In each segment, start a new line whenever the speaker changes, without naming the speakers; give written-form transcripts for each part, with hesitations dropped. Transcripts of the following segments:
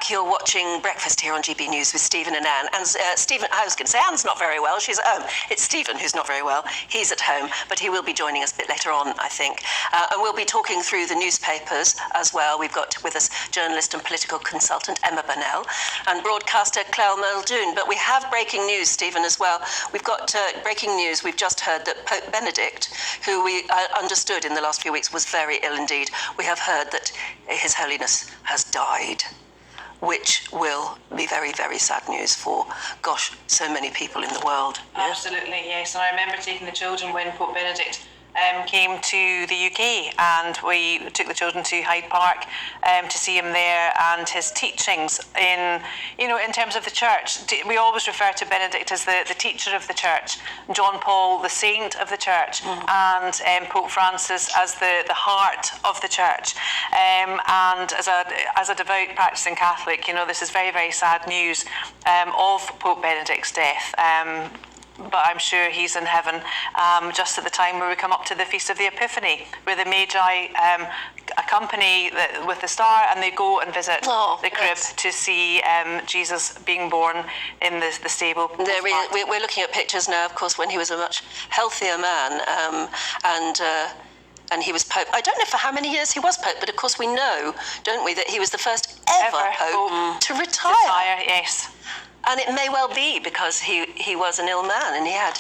back. You're watching Breakfast here on GB News with Stephen and Anne. And Stephen, I was going to say Anne's not very well. She's at home. It's Stephen who's not very well. He's at home, but he will be joining us a bit later on, I think. And we'll be talking through the newspapers as well. We've got with us journalist and political consultant Emma Burnell and broadcaster Clell Muldoon. But we have breaking news, Stephen, as well. We've got breaking news. We've just heard that Pope Benedict, who we understood in the last few weeks was very ill indeed, we have heard that His Holiness has died, which will be very, very sad news for, gosh, so many people in the world.
Absolutely, yes. And I remember taking the children when Pope Benedict came to the UK, and we took the children to Hyde Park to see him there, and his teachings in terms of the church. We always refer to Benedict as the teacher of the church, John Paul the saint of the church, and Pope Francis as the heart of the church. And as a devout practicing Catholic, this is very, very sad news of Pope Benedict's death. But I'm sure he's in heaven just at the time where we come up to the Feast of the Epiphany, where the Magi accompany with the star, and they go and visit the crib to see Jesus being born in the stable.
We're looking at pictures now, of course, when he was a much healthier man, and he was Pope. I don't know for how many years he was Pope, but of course we know, don't we, that he was the first ever Pope to retire.
Yes.
And it may well be because he was an ill man and he had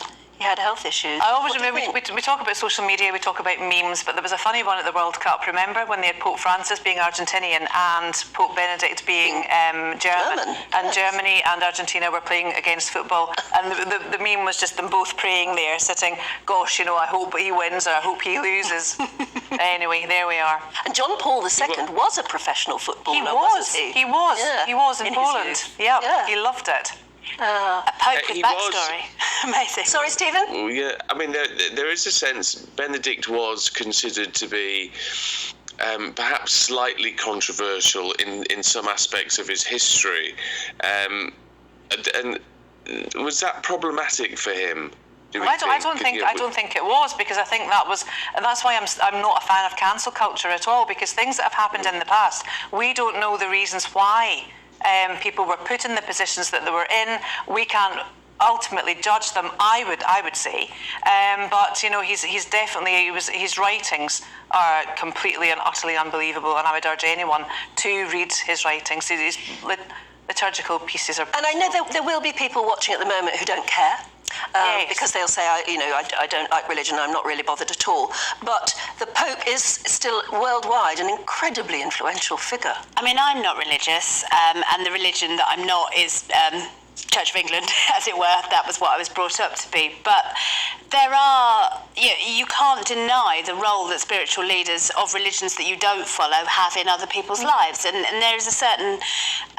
health issues.
I always remember, we talk about social media, we talk about memes, but there was a funny one at the World Cup. Remember when they had Pope Francis being Argentinian and Pope Benedict being German? And Germany and Argentina were playing against football, and the meme was just them both praying there, sitting, gosh, I hope he wins or I hope he loses. Anyway, there we are.
And John Paul II was a professional footballer, wasn't he?
He was.
Yeah.
He was in Poland. Yeah, he loved it.
A
Pope with backstory. Amazing.
Sorry, Stephen?
Well, yeah, I mean, there is a sense Benedict was considered to be perhaps slightly controversial in some aspects of his history. And was that problematic for him?
I don't think it was, because I think and that's why I'm not a fan of cancel culture at all, because things that have happened in the past, we don't know the reasons why people were put in the positions that they were in. We can't ultimately judge them, I would say, but he's definitely, his writings are completely and utterly unbelievable, and I would urge anyone to read his writings. His liturgical pieces are.
And I know there will be people watching at the moment who don't care.
Yes.
Because they'll say, I don't like religion, I'm not really bothered at all. But the Pope is still worldwide an incredibly influential figure.
I mean, I'm not religious, and the religion that I'm not is Church of England, as it were. That was what I was brought up to be. But there are, you can't deny the role that spiritual leaders of religions that you don't follow have in other people's lives. And there is a certain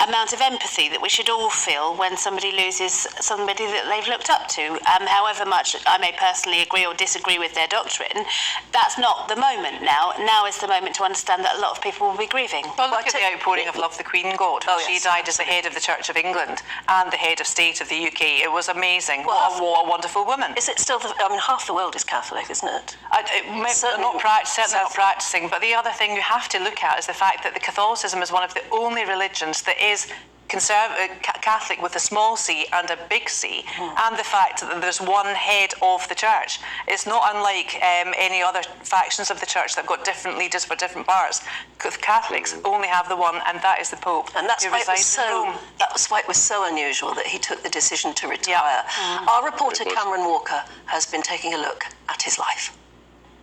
amount of empathy that we should all feel when somebody loses somebody that they've looked up to. However much I may personally agree or disagree with their doctrine, that's not the moment now. Now is the moment to understand that a lot of people will be grieving.
Well, look at the outpouring of Love the Queen God. She died as the head of the Church of England and the head of state of the UK. It was amazing. What a wonderful woman.
Is it still, half the world is Catholic, isn't it?
Certainly not practicing, but the other thing you have to look at is the fact that the Catholicism is one of the only religions that is Catholic with a small c and a big C, and the fact that there's one head of the church. It's not unlike any other factions of the church that have got different leaders for different parts. Catholics only have the one, and that is the Pope.
And that's why it was so unusual that he took the decision to retire. Our reporter Cameron Walker has been taking a look at his life.